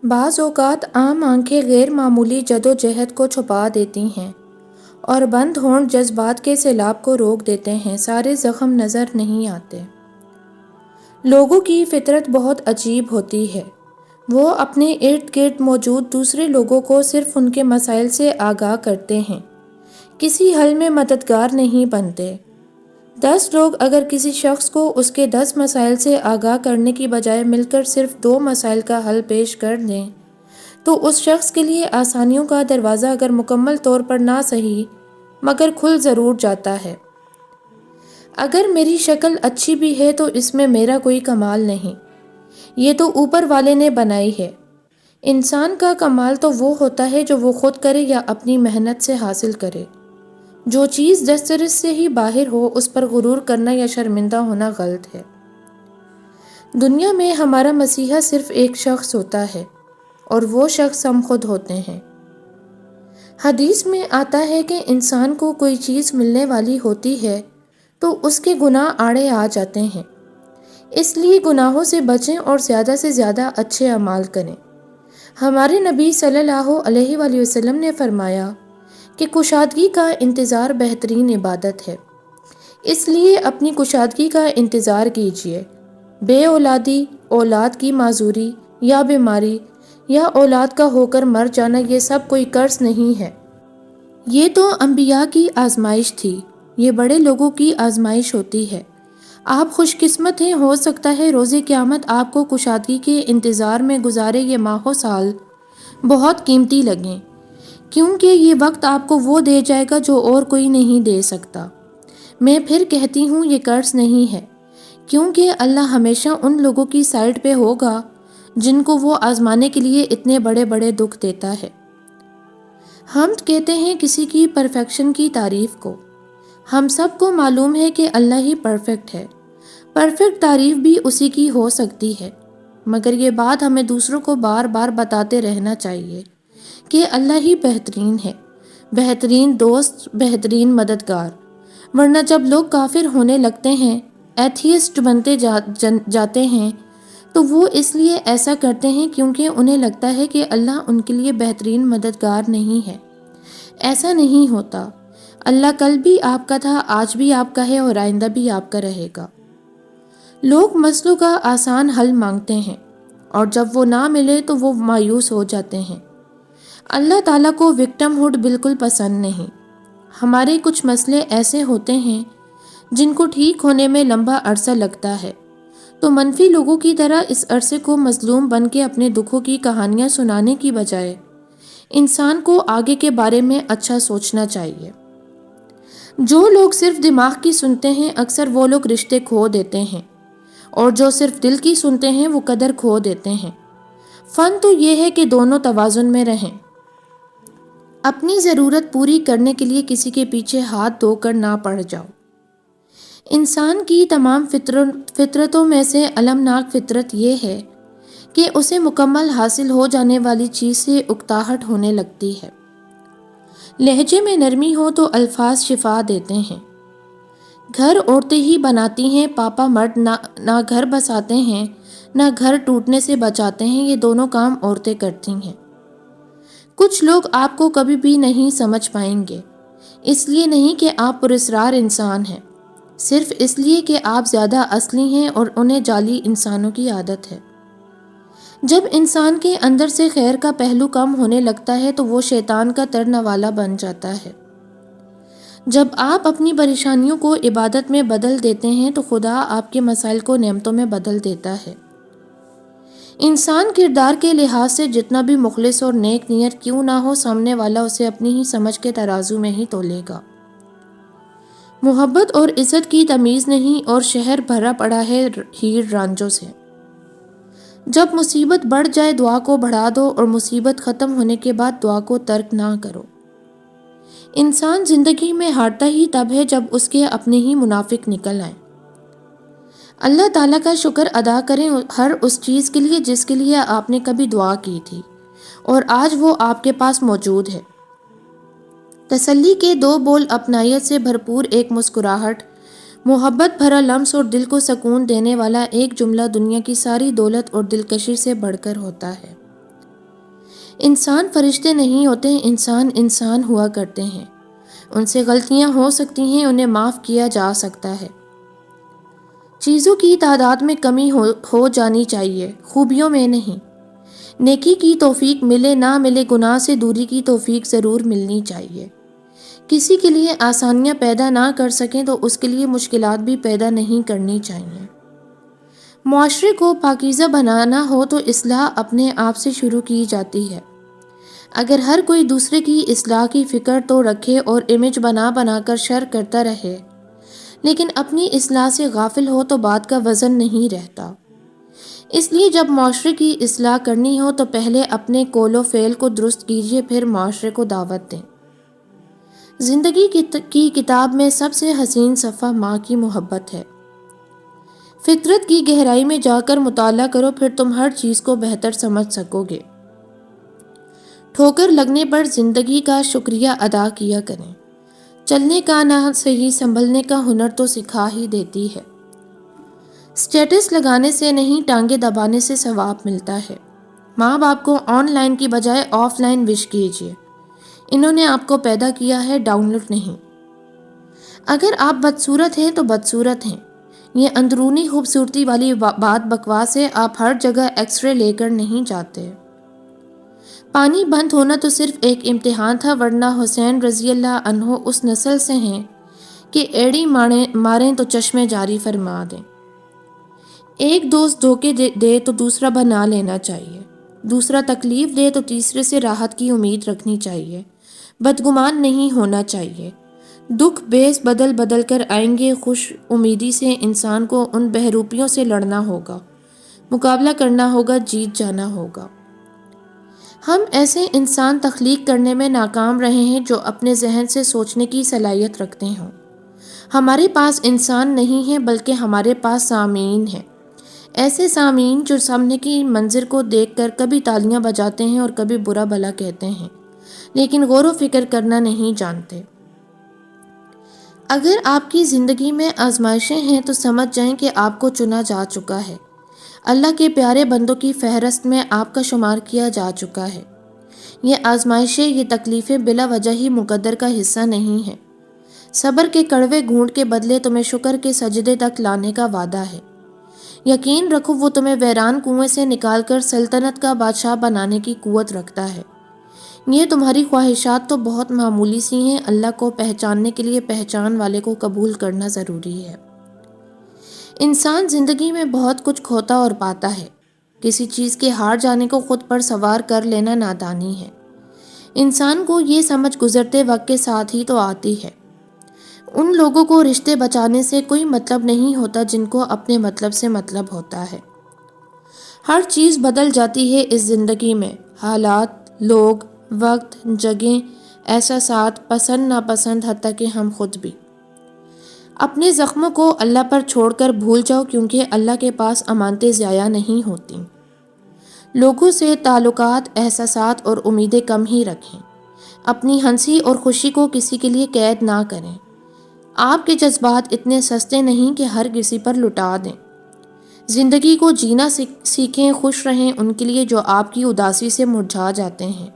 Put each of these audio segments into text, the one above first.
بعض اوقات عام آنکھیں غیر معمولی جدوجہد کو چھپا دیتی ہیں اور بند ہونٹ جذبات کے سیلاب کو روک دیتے ہیں۔ سارے زخم نظر نہیں آتے۔ لوگوں کی فطرت بہت عجیب ہوتی ہے۔ وہ اپنے ارد گرد موجود دوسرے لوگوں کو صرف ان کے مسائل سے آگاہ کرتے ہیں، کسی حل میں مددگار نہیں بنتے۔ 10 لوگ اگر کسی شخص کو اس کے 10 مسائل سے آگاہ کرنے کی بجائے مل کر صرف 2 مسائل کا حل پیش کر دیں تو اس شخص کے لیے آسانیوں کا دروازہ اگر مکمل طور پر نہ صحیح مگر کھل ضرور جاتا ہے۔ اگر میری شکل اچھی بھی ہے تو اس میں میرا کوئی کمال نہیں، یہ تو اوپر والے نے بنائی ہے۔ انسان کا کمال تو وہ ہوتا ہے جو وہ خود کرے یا اپنی محنت سے حاصل کرے۔ جو چیز دسترس سے ہی باہر ہو اس پر غرور کرنا یا شرمندہ ہونا غلط ہے۔ دنیا میں ہمارا مسیحا صرف ایک شخص ہوتا ہے اور وہ شخص ہم خود ہوتے ہیں۔ حدیث میں آتا ہے کہ انسان کو کوئی چیز ملنے والی ہوتی ہے تو اس کے گناہ آڑے آ جاتے ہیں، اس لیے گناہوں سے بچیں اور زیادہ سے زیادہ اچھے اعمال کریں۔ ہمارے نبی صلی اللہ علیہ وآلہ وسلم نے فرمایا کہ کشادگی کا انتظار بہترین عبادت ہے، اس لیے اپنی کشادگی کا انتظار کیجیے۔ بے اولادی، اولاد کی معذوری یا بیماری یا اولاد کا ہو کر مر جانا یہ سب کوئی قرض نہیں ہے، یہ تو انبیاء کی آزمائش تھی، یہ بڑے لوگوں کی آزمائش ہوتی ہے۔ آپ خوش قسمت ہیں، ہو سکتا ہے روز قیامت آپ کو کشادگی کے انتظار میں گزارے یہ ماہ و سال بہت قیمتی لگیں، کیونکہ یہ وقت آپ کو وہ دے جائے گا جو اور کوئی نہیں دے سکتا۔ میں پھر کہتی ہوں یہ قرض نہیں ہے، کیونکہ اللہ ہمیشہ ان لوگوں کی سائیڈ پہ ہوگا جن کو وہ آزمانے کے لیے اتنے بڑے بڑے دکھ دیتا ہے۔ حمد کہتے ہیں کسی کی پرفیکشن کی تعریف کو۔ ہم سب کو معلوم ہے کہ اللہ ہی پرفیکٹ ہے، پرفیکٹ تعریف بھی اسی کی ہو سکتی ہے، مگر یہ بات ہمیں دوسروں کو بار بار بتاتے رہنا چاہیے کہ اللہ ہی بہترین ہے، بہترین دوست، بہترین مددگار۔ ورنہ جب لوگ کافر ہونے لگتے ہیں، ایتھیسٹ بنتے جاتے ہیں تو وہ اس لیے ایسا کرتے ہیں کیونکہ انہیں لگتا ہے کہ اللہ ان کے لیے بہترین مددگار نہیں ہے۔ ایسا نہیں ہوتا۔ اللہ کل بھی آپ کا تھا، آج بھی آپ کا ہے اور آئندہ بھی آپ کا رہے گا۔ لوگ مسئلوں کا آسان حل مانگتے ہیں اور جب وہ نہ ملے تو وہ مایوس ہو جاتے ہیں۔ اللہ تعالیٰ کو وکٹم ہوڈ بالکل پسند نہیں۔ ہمارے کچھ مسئلے ایسے ہوتے ہیں جن کو ٹھیک ہونے میں لمبا عرصہ لگتا ہے، تو منفی لوگوں کی طرح اس عرصے کو مظلوم بن کے اپنے دکھوں کی کہانیاں سنانے کی بجائے انسان کو آگے کے بارے میں اچھا سوچنا چاہیے۔ جو لوگ صرف دماغ کی سنتے ہیں اکثر وہ لوگ رشتے کھو دیتے ہیں، اور جو صرف دل کی سنتے ہیں وہ قدر کھو دیتے ہیں۔ فن تو یہ ہے کہ دونوں توازن میں رہیں۔ اپنی ضرورت پوری کرنے کے لیے کسی کے پیچھے ہاتھ دھو کر نہ پڑ جاؤ۔ انسان کی تمام فطرتوں میں سے المناک فطرت یہ ہے کہ اسے مکمل حاصل ہو جانے والی چیز سے اکتاہٹ ہونے لگتی ہے۔ لہجے میں نرمی ہو تو الفاظ شفا دیتے ہیں۔ گھر عورتیں ہی بناتی ہیں، پاپا مرد نہ گھر بساتے ہیں نہ گھر ٹوٹنے سے بچاتے ہیں، یہ دونوں کام عورتیں کرتی ہیں۔ کچھ لوگ آپ کو کبھی بھی نہیں سمجھ پائیں گے، اس لیے نہیں کہ آپ پراسرار انسان ہیں، صرف اس لیے کہ آپ زیادہ اصلی ہیں اور انہیں جعلی انسانوں کی عادت ہے۔ جب انسان کے اندر سے خیر کا پہلو کم ہونے لگتا ہے تو وہ شیطان کا ترنوالا بن جاتا ہے۔ جب آپ اپنی پریشانیوں کو عبادت میں بدل دیتے ہیں تو خدا آپ کے مسائل کو نعمتوں میں بدل دیتا ہے۔ انسان کردار کے لحاظ سے جتنا بھی مخلص اور نیک نیت کیوں نہ ہو، سامنے والا اسے اپنی ہی سمجھ کے ترازو میں ہی تولے گا۔ محبت اور عزت کی تمیز نہیں اور شہر بھرا پڑا ہے ہیر رانجھوں سے۔ جب مصیبت بڑھ جائے دعا کو بڑھا دو اور مصیبت ختم ہونے کے بعد دعا کو ترک نہ کرو۔ انسان زندگی میں ہارتا ہی تب ہے جب اس کے اپنے ہی منافق نکل آئیں۔ اللہ تعالیٰ کا شکر ادا کریں ہر اس چیز کے لیے جس کے لیے آپ نے کبھی دعا کی تھی اور آج وہ آپ کے پاس موجود ہے۔ تسلی کے 2 بول اپنائیت سے بھرپور ایک مسکراہٹ، محبت بھرا لمس اور دل کو سکون دینے والا ایک جملہ دنیا کی ساری دولت اور دلکشی سے بڑھ کر ہوتا ہے۔ انسان فرشتے نہیں ہوتے، انسان انسان ہوا کرتے ہیں، ان سے غلطیاں ہو سکتی ہیں، انہیں معاف کیا جا سکتا ہے۔ چیزوں کی تعداد میں کمی ہو جانی چاہیے، خوبیوں میں نہیں۔ نیکی کی توفیق ملے نہ ملے، گناہ سے دوری کی توفیق ضرور ملنی چاہیے۔ کسی کے لیے آسانیاں پیدا نہ کر سکیں تو اس کے لیے مشکلات بھی پیدا نہیں کرنی چاہیے۔ معاشرے کو پاکیزہ بنانا ہو تو اصلاح اپنے آپ سے شروع کی جاتی ہے۔ اگر ہر کوئی دوسرے کی اصلاح کی فکر تو رکھے اور امیج بنا بنا کر شر کرتا رہے، لیکن اپنی اصلاح سے غافل ہو تو بات کا وزن نہیں رہتا۔ اس لیے جب معاشرے کی اصلاح کرنی ہو تو پہلے اپنے قول و فعل کو درست کیجیے، پھر معاشرے کو دعوت دیں۔ زندگی کی کتاب میں سب سے حسین صفحہ ماں کی محبت ہے۔ فطرت کی گہرائی میں جا کر مطالعہ کرو، پھر تم ہر چیز کو بہتر سمجھ سکو گے۔ ٹھوکر لگنے پر زندگی کا شکریہ ادا کیا کریں۔ چلنے کا نہ صحیح سنبھلنے کا ہنر تو سکھا ہی دیتی ہے۔ سٹیٹس لگانے سے نہیں، ٹانگیں دبانے سے ثواب ملتا ہے۔ ماں باپ کو آن لائن کی بجائے آف لائن وش کیجیے۔ انہوں نے آپ کو پیدا کیا ہے، ڈاؤن لوڈ نہیں۔ اگر آپ بدصورت ہیں تو بدصورت ہیں، یہ اندرونی خوبصورتی والی بات بکواس ہے۔ آپ ہر جگہ ایکس رے لے کر نہیں جاتے۔ پانی بند ہونا تو صرف ایک امتحان تھا، ورنہ حسین رضی اللہ عنہ اس نسل سے ہیں کہ ایڑی ماریں تو چشمے جاری فرما دیں۔ ایک دوست دھوکے دے تو دوسرا بنا لینا چاہیے، دوسرا تکلیف دے تو تیسرے سے راحت کی امید رکھنی چاہیے، بدگمان نہیں ہونا چاہیے۔ دکھ بیس بدل بدل کر آئیں گے، خوش امیدی سے انسان کو ان بہروپیوں سے لڑنا ہوگا، مقابلہ کرنا ہوگا، جیت جانا ہوگا۔ ہم ایسے انسان تخلیق کرنے میں ناکام رہے ہیں جو اپنے ذہن سے سوچنے کی صلاحیت رکھتے ہوں۔ ہمارے پاس انسان نہیں ہے بلکہ ہمارے پاس سامعین ہیں، ایسے سامعین جو سامنے کی منظر کو دیکھ کر کبھی تالیاں بجاتے ہیں اور کبھی برا بھلا کہتے ہیں، لیکن غور و فکر کرنا نہیں جانتے۔ اگر آپ کی زندگی میں آزمائشیں ہیں تو سمجھ جائیں کہ آپ کو چنا جا چکا ہے، اللہ کے پیارے بندوں کی فہرست میں آپ کا شمار کیا جا چکا ہے۔ یہ آزمائشیں، یہ تکلیفیں بلا وجہ ہی مقدر کا حصہ نہیں ہیں۔ صبر کے کڑوے گھونٹ کے بدلے تمہیں شکر کے سجدے تک لانے کا وعدہ ہے۔ یقین رکھو وہ تمہیں ویران کنویں سے نکال کر سلطنت کا بادشاہ بنانے کی قوت رکھتا ہے۔ یہ تمہاری خواہشات تو بہت معمولی سی ہیں، اللہ کو پہچاننے کے لیے پہچان والے کو قبول کرنا ضروری ہے۔ انسان زندگی میں بہت کچھ کھوتا اور پاتا ہے، کسی چیز کے ہار جانے کو خود پر سوار کر لینا نادانی ہے۔ انسان کو یہ سمجھ گزرتے وقت کے ساتھ ہی تو آتی ہے۔ ان لوگوں کو رشتے بچانے سے کوئی مطلب نہیں ہوتا جن کو اپنے مطلب سے مطلب ہوتا ہے۔ ہر چیز بدل جاتی ہے اس زندگی میں، حالات، لوگ، وقت، جگہیں، احساسات، پسند ناپسند، حتیٰ کہ ہم خود بھی۔ اپنے زخموں کو اللہ پر چھوڑ کر بھول جاؤ، کیونکہ اللہ کے پاس امانتیں ضائع نہیں ہوتیں۔ لوگوں سے تعلقات، احساسات اور امیدیں کم ہی رکھیں۔ اپنی ہنسی اور خوشی کو کسی کے لیے قید نہ کریں۔ آپ کے جذبات اتنے سستے نہیں کہ ہر کسی پر لٹا دیں۔ زندگی کو جینا سیکھیں، خوش رہیں ان کے لیے جو آپ کی اداسی سے مرجھا جاتے ہیں۔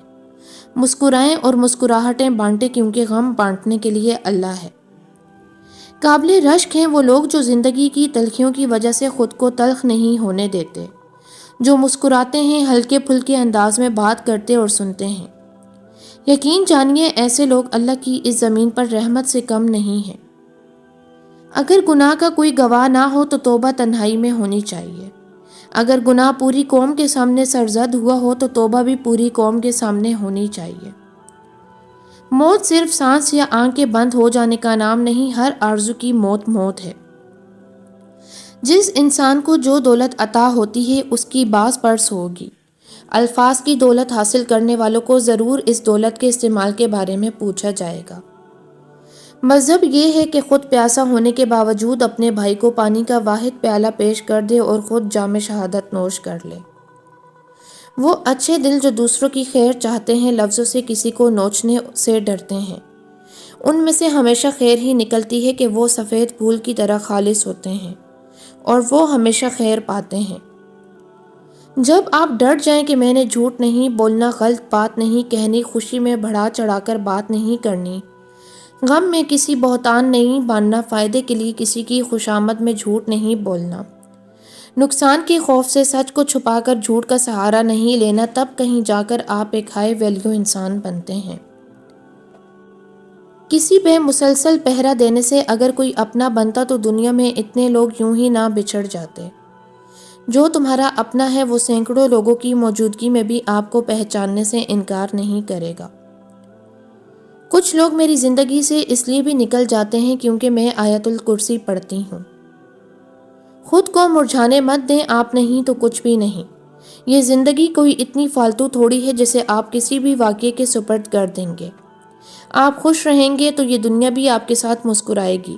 مسکرائیں اور مسکراہٹیں بانٹیں، کیونکہ غم بانٹنے کے لیے اللہ ہے۔ قابل رشک ہیں وہ لوگ جو زندگی کی تلخیوں کی وجہ سے خود کو تلخ نہیں ہونے دیتے، جو مسکراتے ہیں، ہلکے پھلکے انداز میں بات کرتے اور سنتے ہیں۔ یقین جانیے ایسے لوگ اللہ کی اس زمین پر رحمت سے کم نہیں ہیں۔ اگر گناہ کا کوئی گواہ نہ ہو تو توبہ تنہائی میں ہونی چاہیے۔ اگر گناہ پوری قوم کے سامنے سرزد ہوا ہو تو توبہ بھی پوری قوم کے سامنے ہونی چاہیے۔ موت صرف سانس یا آنکھیں بند ہو جانے کا نام نہیں، ہر آرزو کی موت موت ہے۔ جس انسان کو جو دولت عطا ہوتی ہے اس کی باز پرس ہوگی۔ الفاظ کی دولت حاصل کرنے والوں کو ضرور اس دولت کے استعمال کے بارے میں پوچھا جائے گا۔ مذہب یہ ہے کہ خود پیاسا ہونے کے باوجود اپنے بھائی کو پانی کا واحد پیالہ پیش کر دے اور خود جام شہادت نوش کر لے۔ وہ اچھے دل جو دوسروں کی خیر چاہتے ہیں، لفظوں سے کسی کو نوچنے سے ڈرتے ہیں، ان میں سے ہمیشہ خیر ہی نکلتی ہے کہ وہ سفید پھول کی طرح خالص ہوتے ہیں اور وہ ہمیشہ خیر پاتے ہیں۔ جب آپ ڈٹ جائیں کہ میں نے جھوٹ نہیں بولنا، غلط بات نہیں کہنی، خوشی میں بڑھا چڑھا کر بات نہیں کرنی، غم میں کسی بہتان نہیں باندھنا، فائدے کے لیے کسی کی خوشامد میں جھوٹ نہیں بولنا، نقصان کے خوف سے سچ کو چھپا کر جھوٹ کا سہارا نہیں لینا، تب کہیں جا کر آپ ایک ہائی ویلیو انسان بنتے ہیں۔ کسی پہ مسلسل پہرا دینے سے اگر کوئی اپنا بنتا تو دنیا میں اتنے لوگ یوں ہی نہ بچھڑ جاتے۔ جو تمہارا اپنا ہے وہ سینکڑوں لوگوں کی موجودگی میں بھی آپ کو پہچاننے سے انکار نہیں کرے گا۔ کچھ لوگ میری زندگی سے اس لیے بھی نکل جاتے ہیں کیونکہ میں آیت الکرسی پڑھتی ہوں۔ خود کو مرجھانے مت دیں، آپ نہیں تو کچھ بھی نہیں۔ یہ زندگی کوئی اتنی فالتو تھوڑی ہے جسے آپ کسی بھی واقعے کے سپرد کر دیں گے۔ آپ خوش رہیں گے تو یہ دنیا بھی آپ کے ساتھ مسکرائے گی۔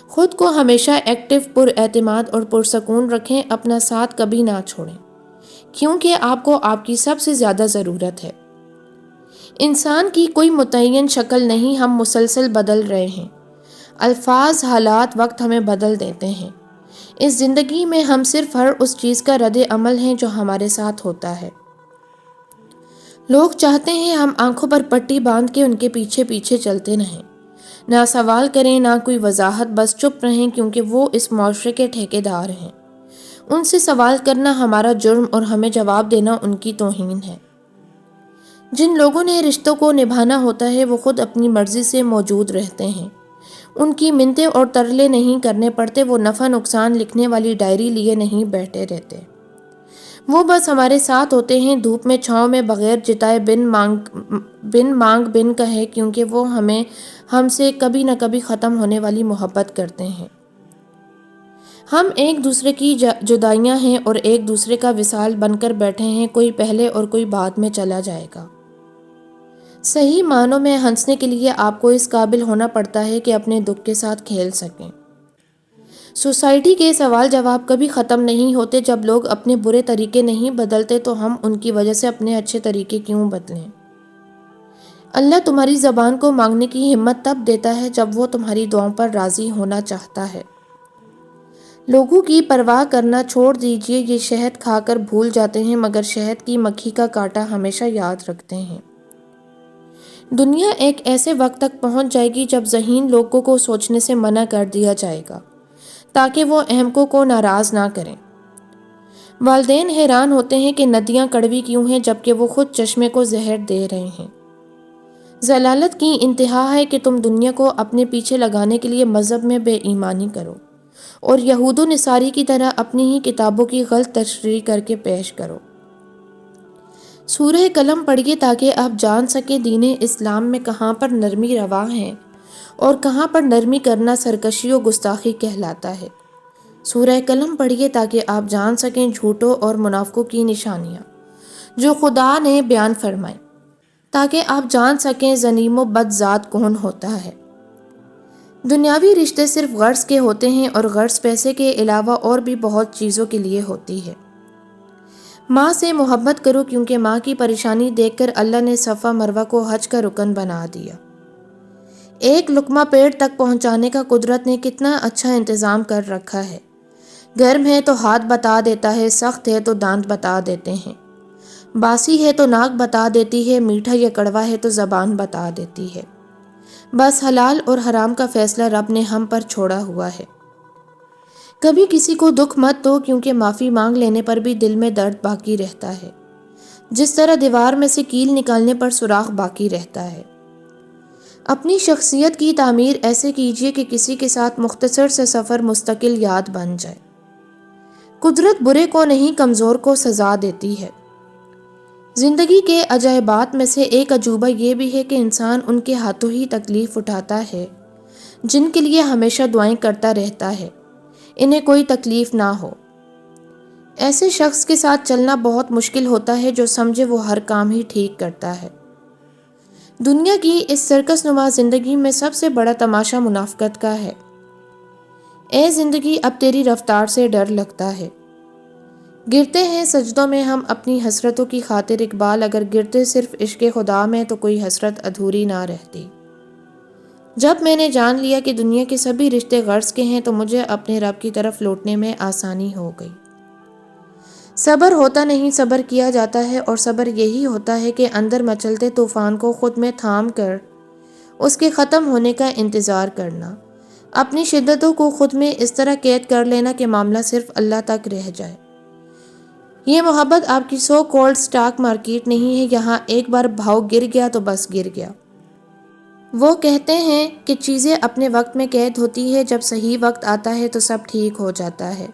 خود کو ہمیشہ ایکٹیو، پر اعتماد اور پرسکون رکھیں، اپنا ساتھ کبھی نہ چھوڑیں، کیونکہ آپ کو آپ کی سب سے زیادہ ضرورت ہے۔ انسان کی کوئی متعین شکل نہیں، ہم مسلسل بدل رہے ہیں۔ الفاظ، حالات، وقت ہمیں بدل دیتے ہیں۔ اس زندگی میں ہم صرف ہر اس چیز کا رد عمل ہیں جو ہمارے ساتھ ہوتا ہے۔ لوگ چاہتے ہیں ہم آنکھوں پر پٹی باندھ کے ان کے پیچھے پیچھے چلتے رہیں، نہ سوال کریں نہ کوئی وضاحت، بس چپ رہیں، کیونکہ وہ اس معاشرے کے ٹھیکیدار ہیں۔ ان سے سوال کرنا ہمارا جرم اور ہمیں جواب دینا ان کی توہین ہے۔ جن لوگوں نے رشتوں کو نبھانا ہوتا ہے وہ خود اپنی مرضی سے موجود رہتے ہیں۔ ان کی منتیں اور ترلے نہیں کرنے پڑتے، وہ نفع نقصان لکھنے والی ڈائری لیے نہیں بیٹھے رہتے۔ وہ بس ہمارے ساتھ ہوتے ہیں، دھوپ میں چھاؤں میں، بغیر جتائے، بن مانگ بن کہے، کیونکہ وہ ہم سے کبھی نہ کبھی ختم ہونے والی محبت کرتے ہیں۔ ہم ایک دوسرے کی جدائیاں ہیں اور ایک دوسرے کا وصال بن کر بیٹھے ہیں، کوئی پہلے اور کوئی بعد میں چلا جائے گا۔ صحیح معنوں میں ہنسنے کے لیے آپ کو اس قابل ہونا پڑتا ہے کہ اپنے دکھ کے ساتھ کھیل سکیں۔ سوسائٹی کے سوال جواب کبھی ختم نہیں ہوتے۔ جب لوگ اپنے برے طریقے نہیں بدلتے تو ہم ان کی وجہ سے اپنے اچھے طریقے کیوں بدلیں؟ اللہ تمہاری زبان کو مانگنے کی ہمت تب دیتا ہے جب وہ تمہاری دعاؤں پر راضی ہونا چاہتا ہے۔ لوگوں کی پرواہ کرنا چھوڑ دیجئے، یہ شہد کھا کر بھول جاتے ہیں مگر شہد کی مکھی کا کانٹا ہمیشہ یاد رکھتے ہیں۔ دنیا ایک ایسے وقت تک پہنچ جائے گی جب ذہین لوگوں کو سوچنے سے منع کر دیا جائے گا تاکہ وہ احمقوں کو ناراض نہ کریں۔ والدین حیران ہوتے ہیں کہ ندیاں کڑوی کیوں ہیں جبکہ وہ خود چشمے کو زہر دے رہے ہیں۔ ضلالت کی انتہا ہے کہ تم دنیا کو اپنے پیچھے لگانے کے لیے مذہب میں بے ایمانی کرو اور یہود و نصاری کی طرح اپنی ہی کتابوں کی غلط تشریح کر کے پیش کرو۔ سورہ قلم پڑھیے تاکہ آپ جان سکیں دین اسلام میں کہاں پر نرمی روا ہے اور کہاں پر نرمی کرنا سرکشی و گستاخی کہلاتا ہے۔ سورہ قلم پڑھیے تاکہ آپ جان سکیں جھوٹوں اور منافقوں کی نشانیاں جو خدا نے بیان فرمائیں، تاکہ آپ جان سکیں ظلیم و بد ذات کون ہوتا ہے۔ دنیاوی رشتے صرف غرض کے ہوتے ہیں اور غرض پیسے کے علاوہ اور بھی بہت چیزوں کے لیے ہوتی ہے۔ ماں سے محبت کرو کیونکہ ماں کی پریشانی دیکھ کر اللہ نے صفا مروہ کو حج کا رکن بنا دیا۔ ایک لقمہ پیٹ تک پہنچانے کا قدرت نے کتنا اچھا انتظام کر رکھا ہے۔ گرم ہے تو ہاتھ بتا دیتا ہے، سخت ہے تو دانت بتا دیتے ہیں، باسی ہے تو ناک بتا دیتی ہے، میٹھا یا کڑوا ہے تو زبان بتا دیتی ہے۔ بس حلال اور حرام کا فیصلہ رب نے ہم پر چھوڑا ہوا ہے۔ کبھی کسی کو دکھ مت دو کیونکہ معافی مانگ لینے پر بھی دل میں درد باقی رہتا ہے، جس طرح دیوار میں سے کیل نکالنے پر سوراخ باقی رہتا ہے۔ اپنی شخصیت کی تعمیر ایسے کیجیے کہ کسی کے ساتھ مختصر سے سفر مستقل یاد بن جائے۔ قدرت برے کو نہیں کمزور کو سزا دیتی ہے۔ زندگی کے عجائبات میں سے ایک عجوبہ یہ بھی ہے کہ انسان ان کے ہاتھوں ہی تکلیف اٹھاتا ہے جن کے لیے ہمیشہ دعائیں کرتا رہتا ہے، انہیں کوئی تکلیف نہ ہو۔ ایسے شخص کے ساتھ چلنا بہت مشکل ہوتا ہے جو سمجھے وہ ہر کام ہی ٹھیک کرتا ہے۔ دنیا کی اس سرکس نما زندگی میں سب سے بڑا تماشا منافقت کا ہے۔ اے زندگی اب تیری رفتار سے ڈر لگتا ہے۔ گرتے ہیں سجدوں میں ہم اپنی حسرتوں کی خاطر اقبال، اگر گرتے صرف عشق خدا میں تو کوئی حسرت ادھوری نہ رہتی۔ جب میں نے جان لیا کہ دنیا کے سبھی رشتے غرض کے ہیں تو مجھے اپنے رب کی طرف لوٹنے میں آسانی ہو گئی۔ صبر ہوتا نہیں، صبر کیا جاتا ہے، اور صبر یہی ہوتا ہے کہ اندر مچلتے طوفان کو خود میں تھام کر اس کے ختم ہونے کا انتظار کرنا، اپنی شدتوں کو خود میں اس طرح قید کر لینا کہ معاملہ صرف اللہ تک رہ جائے۔ یہ محبت آپ کی سو کولڈ سٹاک مارکیٹ نہیں ہے، یہاں ایک بار بھاؤ گر گیا تو بس گر گیا۔ وہ کہتے ہیں کہ چیزیں اپنے وقت میں قید ہوتی ہے، جب صحیح وقت آتا ہے تو سب ٹھیک ہو جاتا ہے،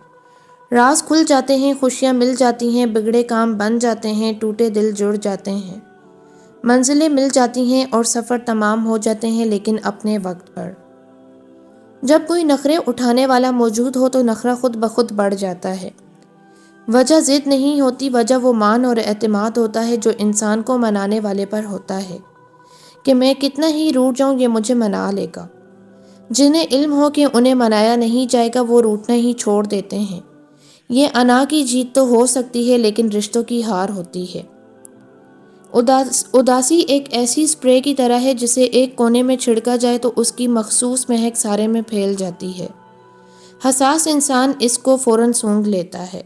راز کھل جاتے ہیں، خوشیاں مل جاتی ہیں، بگڑے کام بن جاتے ہیں، ٹوٹے دل جڑ جاتے ہیں، منزلیں مل جاتی ہیں اور سفر تمام ہو جاتے ہیں، لیکن اپنے وقت پر۔ جب کوئی نخرے اٹھانے والا موجود ہو تو نخرہ خود بخود بڑھ جاتا ہے۔ وجہ ضد نہیں ہوتی، وجہ وہ مان اور اعتماد ہوتا ہے جو انسان کو منانے والے پر ہوتا ہے کہ میں کتنا ہی روٹھ جاؤں یہ مجھے منا لے گا۔ جنہیں علم ہو کہ انہیں منایا نہیں جائے گا وہ روٹنا ہی چھوڑ دیتے ہیں۔ یہ انا کی جیت تو ہو سکتی ہے لیکن رشتوں کی ہار ہوتی ہے۔ اداسی ایک ایسی اسپرے کی طرح ہے جسے ایک کونے میں چھڑکا جائے تو اس کی مخصوص مہک سارے میں پھیل جاتی ہے۔ حساس انسان اس کو فوراً سونگھ لیتا ہے۔